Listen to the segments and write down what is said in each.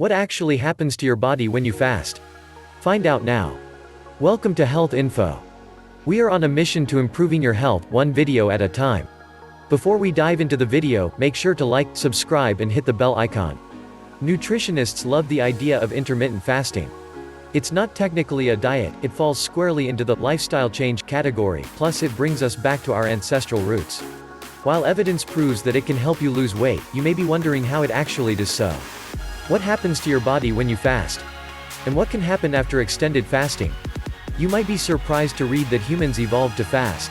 What actually happens to your body when you fast? Find out now. Welcome to Health Info. We are on a mission to improving your health, one video at a time. Before we dive into the video, make sure to like, subscribe and hit the bell icon. Nutritionists love the idea of intermittent fasting. It's not technically a diet, it falls squarely into the lifestyle change category, plus it brings us back to our ancestral roots. While evidence proves that it can help you lose weight, you may be wondering how it actually does so. What happens to your body when you fast? And what can happen after extended fasting? You might be surprised to read that humans evolved to fast.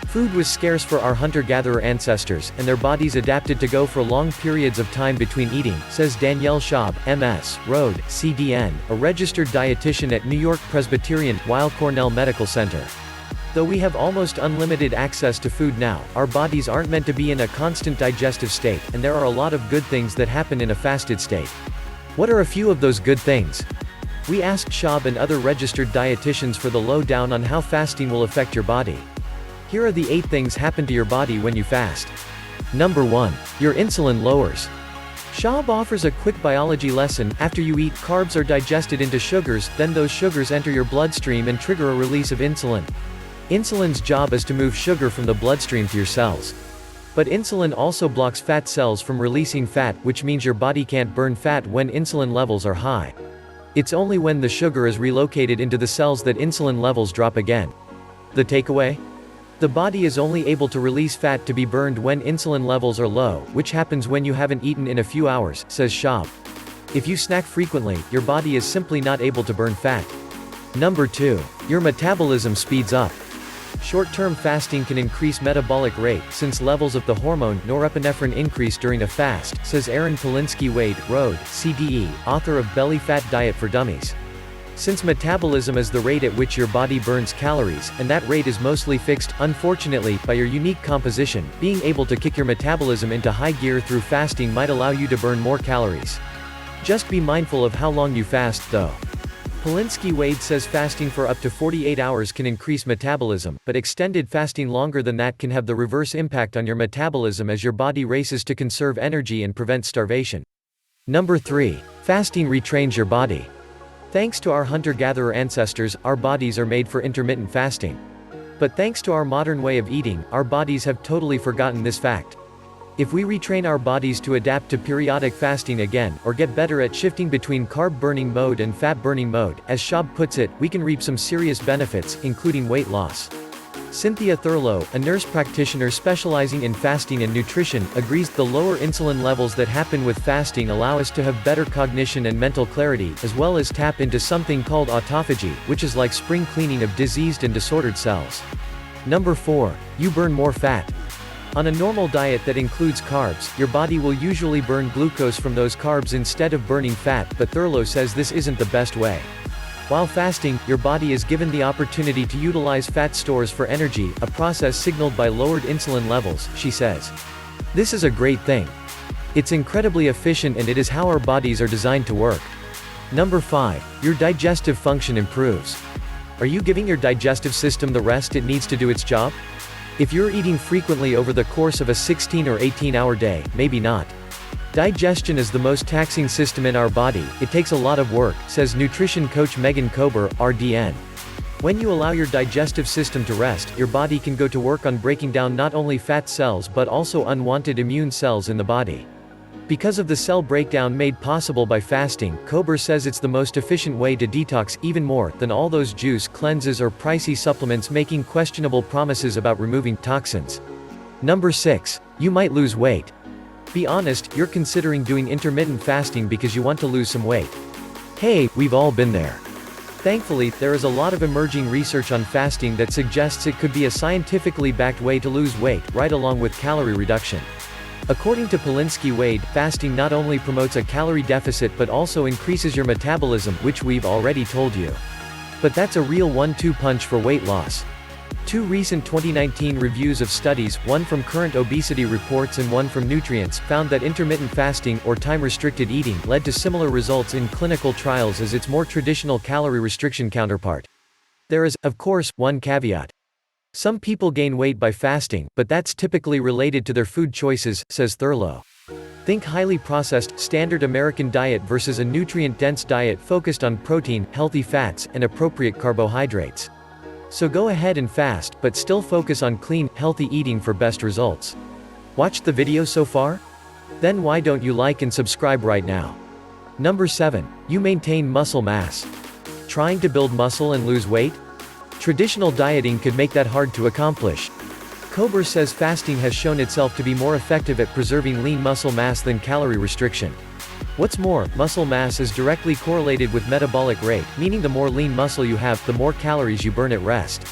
Food was scarce for our hunter-gatherer ancestors, and their bodies adapted to go for long periods of time between eating, says Danielle Schaub, MS, Rhode, CDN, a registered dietitian at New York Presbyterian, Weill Cornell Medical Center. Though we have almost unlimited access to food now, our bodies aren't meant to be in a constant digestive state, and there are a lot of good things that happen in a fasted state. What are a few of those good things? We asked Schaub and other registered dietitians for the lowdown on how fasting will affect your body. Here are the 8 things happen to your body when you fast. Number 1. Your insulin lowers. Schaub offers a quick biology lesson. After you eat, carbs are digested into sugars, then those sugars enter your bloodstream and trigger a release of insulin. Insulin's job is to move sugar from the bloodstream to your cells. But insulin also blocks fat cells from releasing fat, which means your body can't burn fat when insulin levels are high. It's only when the sugar is relocated into the cells that insulin levels drop again. The takeaway? The body is only able to release fat to be burned when insulin levels are low, which happens when you haven't eaten in a few hours, says Schaub. If you snack frequently, your body is simply not able to burn fat. Number 2. Your metabolism speeds up. Short-term fasting can increase metabolic rate, since levels of the hormone norepinephrine increase during a fast, says Erin Polinsky-Wade, Rhode, CDE, author of Belly Fat Diet for Dummies. Since metabolism is the rate at which your body burns calories, and that rate is mostly fixed, unfortunately, by your unique composition, being able to kick your metabolism into high gear through fasting might allow you to burn more calories. Just be mindful of how long you fast, though. Polinsky-Wade says fasting for up to 48 hours can increase metabolism, but extended fasting longer than that can have the reverse impact on your metabolism as your body races to conserve energy and prevent starvation. Number 3. Fasting retrains your body. Thanks to our hunter-gatherer ancestors, our bodies are made for intermittent fasting. But thanks to our modern way of eating, our bodies have totally forgotten this fact. If we retrain our bodies to adapt to periodic fasting again, or get better at shifting between carb-burning mode and fat-burning mode, as Schaub puts it, we can reap some serious benefits, including weight loss. Cynthia Thurlow, a nurse practitioner specializing in fasting and nutrition, agrees the lower insulin levels that happen with fasting allow us to have better cognition and mental clarity, as well as tap into something called autophagy, which is like spring cleaning of diseased and disordered cells. Number 4. You burn more fat. On a normal diet that includes carbs, your body will usually burn glucose from those carbs instead of burning fat, but Thurlow says this isn't the best way. While fasting, your body is given the opportunity to utilize fat stores for energy, a process signaled by lowered insulin levels, she says. This is a great thing. It's incredibly efficient and it is how our bodies are designed to work. Number 5. Your digestive function improves. Are you giving your digestive system the rest it needs to do its job? If you're eating frequently over the course of a 16 or 18-hour day, maybe not. Digestion is the most taxing system in our body, it takes a lot of work, says nutrition coach Megan Kober, RDN. When you allow your digestive system to rest, your body can go to work on breaking down not only fat cells but also unwanted immune cells in the body. Because of the cell breakdown made possible by fasting, Kober says it's the most efficient way to detox, even more than all those juice cleanses or pricey supplements making questionable promises about removing toxins. Number 6. You might lose weight. Be honest, you're considering doing intermittent fasting because you want to lose some weight. Hey, we've all been there. Thankfully, there is a lot of emerging research on fasting that suggests it could be a scientifically backed way to lose weight, right along with calorie reduction. According to Polinsky-Wade, fasting not only promotes a calorie deficit but also increases your metabolism, which we've already told you. But that's a real 1-2 punch for weight loss. 2 recent 2019 reviews of studies, one from Current Obesity Reports and one from Nutrients, found that intermittent fasting, or time-restricted eating, led to similar results in clinical trials as its more traditional calorie restriction counterpart. There is, of course, one caveat. Some people gain weight by fasting, but that's typically related to their food choices, says Thurlow. Think highly processed, standard American diet versus a nutrient-dense diet focused on protein, healthy fats, and appropriate carbohydrates. So go ahead and fast, but still focus on clean, healthy eating for best results. Watched the video so far? Then why don't you like and subscribe right now? Number 7. You maintain muscle mass. Trying to build muscle and lose weight? Traditional dieting could make that hard to accomplish. Kober says fasting has shown itself to be more effective at preserving lean muscle mass than calorie restriction. What's more, muscle mass is directly correlated with metabolic rate, meaning the more lean muscle you have, the more calories you burn at rest.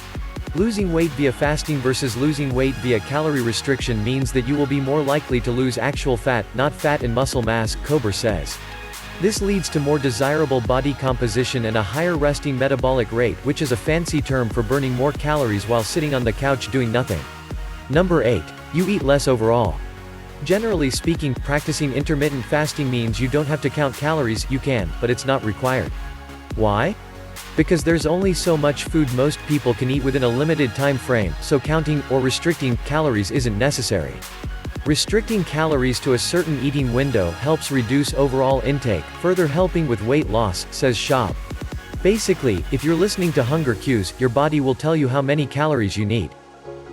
Losing weight via fasting versus losing weight via calorie restriction means that you will be more likely to lose actual fat, not fat and muscle mass, Kober says. This leads to more desirable body composition and a higher resting metabolic rate, which is a fancy term for burning more calories while sitting on the couch doing nothing. Number 8. You eat less overall. Generally speaking, practicing intermittent fasting means you don't have to count calories. You can, but it's not required. Why? Because there's only so much food most people can eat within a limited time frame, so counting, or restricting, calories isn't necessary. Restricting calories to a certain eating window helps reduce overall intake, further helping with weight loss, says Schaub. Basically, if you're listening to hunger cues, your body will tell you how many calories you need.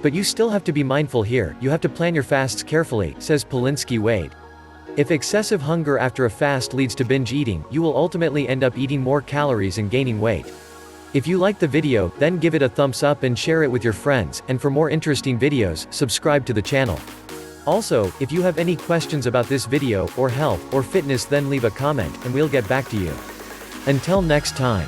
But you still have to be mindful here, you have to plan your fasts carefully, says Polinsky Wade. If excessive hunger after a fast leads to binge eating, you will ultimately end up eating more calories and gaining weight. If you liked the video, then give it a thumbs up and share it with your friends, and for more interesting videos, subscribe to the channel. Also, if you have any questions about this video, or health, or fitness, then leave a comment, and we'll get back to you. Until next time.